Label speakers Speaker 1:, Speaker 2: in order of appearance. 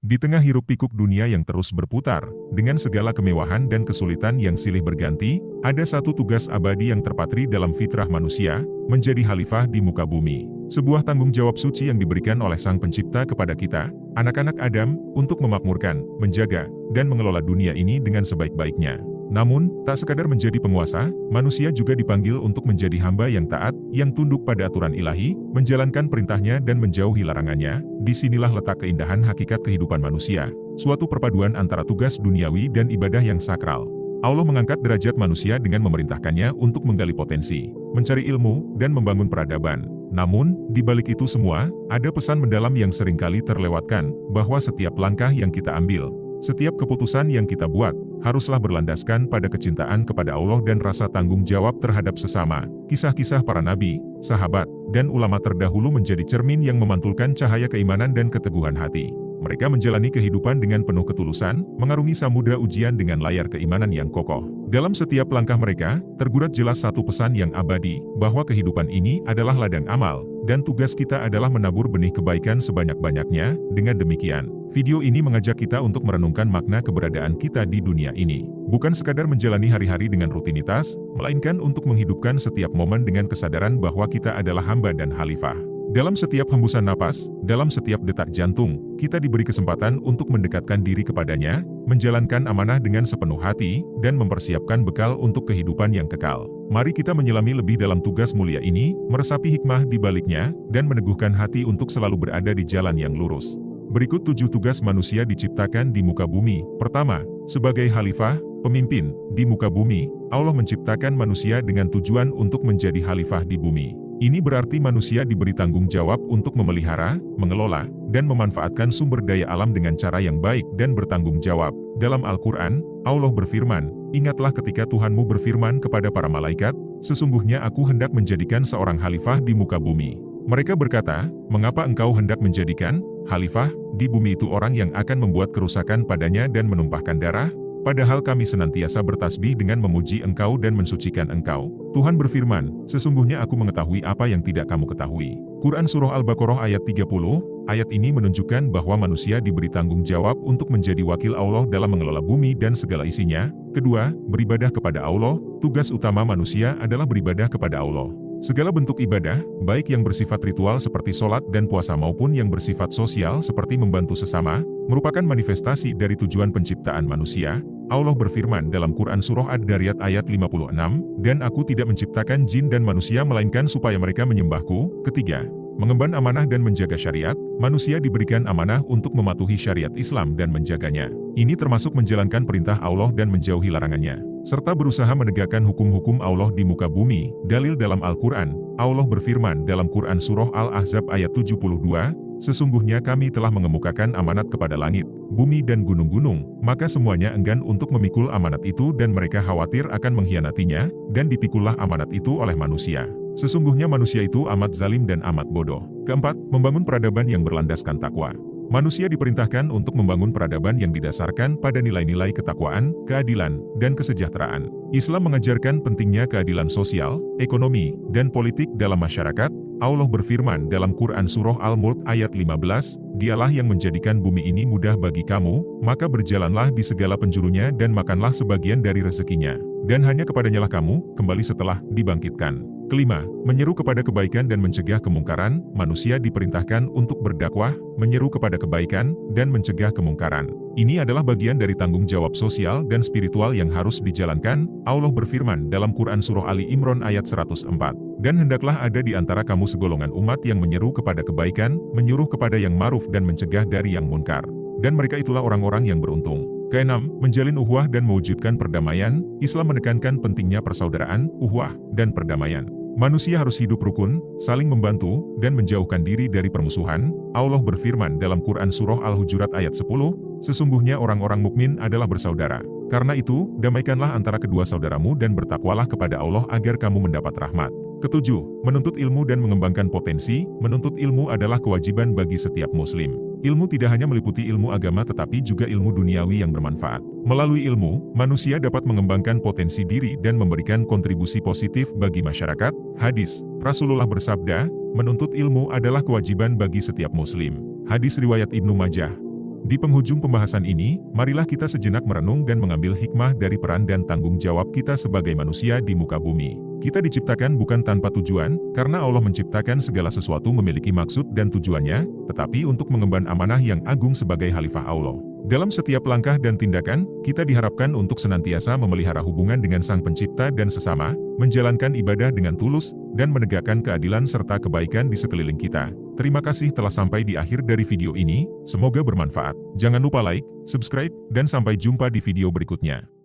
Speaker 1: Di tengah hiruk-pikuk dunia yang terus berputar, dengan segala kemewahan dan kesulitan yang silih berganti, ada satu tugas abadi yang terpatri dalam fitrah manusia, menjadi khalifah di muka bumi. Sebuah tanggung jawab suci yang diberikan oleh Sang Pencipta kepada kita, anak-anak Adam, untuk memakmurkan, menjaga, dan mengelola dunia ini dengan sebaik-baiknya. Namun, tak sekadar menjadi penguasa, manusia juga dipanggil untuk menjadi hamba yang taat, yang tunduk pada aturan ilahi, menjalankan perintahnya dan menjauhi larangannya. Disinilah letak keindahan hakikat kehidupan manusia, suatu perpaduan antara tugas duniawi dan ibadah yang sakral. Allah mengangkat derajat manusia dengan memerintahkannya untuk menggali potensi, mencari ilmu, dan membangun peradaban. Namun, di balik itu semua, ada pesan mendalam yang seringkali terlewatkan, bahwa setiap langkah yang kita ambil, setiap keputusan yang kita buat, haruslah berlandaskan pada kecintaan kepada Allah dan rasa tanggung jawab terhadap sesama. Kisah-kisah para nabi, sahabat, dan ulama terdahulu menjadi cermin yang memantulkan cahaya keimanan dan keteguhan hati. Mereka menjalani kehidupan dengan penuh ketulusan, mengarungi samudera ujian dengan layar keimanan yang kokoh. Dalam setiap langkah mereka, tergurat jelas satu pesan yang abadi, bahwa kehidupan ini adalah ladang amal, dan tugas kita adalah menabur benih kebaikan sebanyak-banyaknya. Dengan demikian, video ini mengajak kita untuk merenungkan makna keberadaan kita di dunia ini. Bukan sekadar menjalani hari-hari dengan rutinitas, melainkan untuk menghidupkan setiap momen dengan kesadaran bahwa kita adalah hamba dan khalifah. Dalam setiap hembusan napas, dalam setiap detak jantung, kita diberi kesempatan untuk mendekatkan diri kepadanya, menjalankan amanah dengan sepenuh hati, dan mempersiapkan bekal untuk kehidupan yang kekal. Mari kita menyelami lebih dalam tugas mulia ini, meresapi hikmah di baliknya, dan meneguhkan hati untuk selalu berada di jalan yang lurus. Berikut 7 tugas manusia diciptakan di muka bumi. Pertama, sebagai khalifah, pemimpin, di muka bumi, Allah menciptakan manusia dengan tujuan untuk menjadi khalifah di bumi. Ini berarti manusia diberi tanggung jawab untuk memelihara, mengelola, dan memanfaatkan sumber daya alam dengan cara yang baik dan bertanggung jawab. Dalam Al-Quran, Allah berfirman, "Ingatlah ketika Tuhanmu berfirman kepada para malaikat, sesungguhnya aku hendak menjadikan seorang khalifah di muka bumi." Mereka berkata, "Mengapa engkau hendak menjadikan khalifah di bumi itu orang yang akan membuat kerusakan padanya dan menumpahkan darah? Padahal kami senantiasa bertasbih dengan memuji engkau dan mensucikan engkau." Tuhan berfirman, "Sesungguhnya aku mengetahui apa yang tidak kamu ketahui." Quran Surah Al-Baqarah ayat 30, ayat ini menunjukkan bahwa manusia diberi tanggung jawab untuk menjadi wakil Allah dalam mengelola bumi dan segala isinya. Kedua, beribadah kepada Allah. Tugas utama manusia adalah beribadah kepada Allah. Segala bentuk ibadah, baik yang bersifat ritual seperti sholat dan puasa maupun yang bersifat sosial seperti membantu sesama, merupakan manifestasi dari tujuan penciptaan manusia. Allah berfirman dalam Quran Surah Ad-Dariyat ayat 56, "Dan aku tidak menciptakan jin dan manusia melainkan supaya mereka menyembahku." Ketiga, mengemban amanah dan menjaga syariat. Manusia diberikan amanah untuk mematuhi syariat Islam dan menjaganya. Ini termasuk menjalankan perintah Allah dan menjauhi larangannya, serta berusaha menegakkan hukum-hukum Allah di muka bumi. Dalil dalam Al-Quran, Allah berfirman dalam Quran Surah Al-Ahzab ayat 72, "Sesungguhnya kami telah mengemukakan amanat kepada langit, bumi dan gunung-gunung, maka semuanya enggan untuk memikul amanat itu dan mereka khawatir akan mengkhianatinya, dan dipikullah amanat itu oleh manusia. Sesungguhnya manusia itu amat zalim dan amat bodoh." Keempat, membangun peradaban yang berlandaskan takwa. Manusia diperintahkan untuk membangun peradaban yang didasarkan pada nilai-nilai ketakwaan, keadilan, dan kesejahteraan. Islam mengajarkan pentingnya keadilan sosial, ekonomi, dan politik dalam masyarakat. Allah berfirman dalam Quran Surah Al-Mulk ayat 15, "Dialah yang menjadikan bumi ini mudah bagi kamu, maka berjalanlah di segala penjurunya dan makanlah sebagian dari rezekinya. Dan hanya kepadanyalah kamu kembali setelah dibangkitkan." Kelima, menyeru kepada kebaikan dan mencegah kemungkaran. Manusia diperintahkan untuk berdakwah, menyeru kepada kebaikan, dan mencegah kemungkaran. Ini adalah bagian dari tanggung jawab sosial dan spiritual yang harus dijalankan. Allah berfirman dalam Quran Surah Ali Imran ayat 104, "Dan hendaklah ada di antara kamu segolongan umat yang menyeru kepada kebaikan, menyuruh kepada yang ma'ruf dan mencegah dari yang munkar. Dan mereka itulah orang-orang yang beruntung." Keenam, menjalin ukhuwah dan mewujudkan perdamaian. Islam menekankan pentingnya persaudaraan, ukhuwah, dan perdamaian. Manusia harus hidup rukun, saling membantu, dan menjauhkan diri dari permusuhan. Allah berfirman dalam Quran Surah Al-Hujurat ayat 10, "Sesungguhnya orang-orang mukmin adalah bersaudara. Karena itu, damaikanlah antara kedua saudaramu dan bertakwalah kepada Allah agar kamu mendapat rahmat." Ketujuh, menuntut ilmu dan mengembangkan potensi. Menuntut ilmu adalah kewajiban bagi setiap muslim. Ilmu tidak hanya meliputi ilmu agama tetapi juga ilmu duniawi yang bermanfaat. Melalui ilmu, manusia dapat mengembangkan potensi diri dan memberikan kontribusi positif bagi masyarakat. Hadis, Rasulullah bersabda, "Menuntut ilmu adalah kewajiban bagi setiap muslim." Hadis riwayat Ibnu Majah. Di penghujung pembahasan ini, marilah kita sejenak merenung dan mengambil hikmah dari peran dan tanggung jawab kita sebagai manusia di muka bumi. Kita diciptakan bukan tanpa tujuan, karena Allah menciptakan segala sesuatu memiliki maksud dan tujuannya, tetapi untuk mengemban amanah yang agung sebagai khalifah Allah. Dalam setiap langkah dan tindakan, kita diharapkan untuk senantiasa memelihara hubungan dengan Sang Pencipta dan sesama, menjalankan ibadah dengan tulus, dan menegakkan keadilan serta kebaikan di sekeliling kita. Terima kasih telah sampai di akhir dari video ini, semoga bermanfaat. Jangan lupa like, subscribe, dan sampai jumpa di video berikutnya.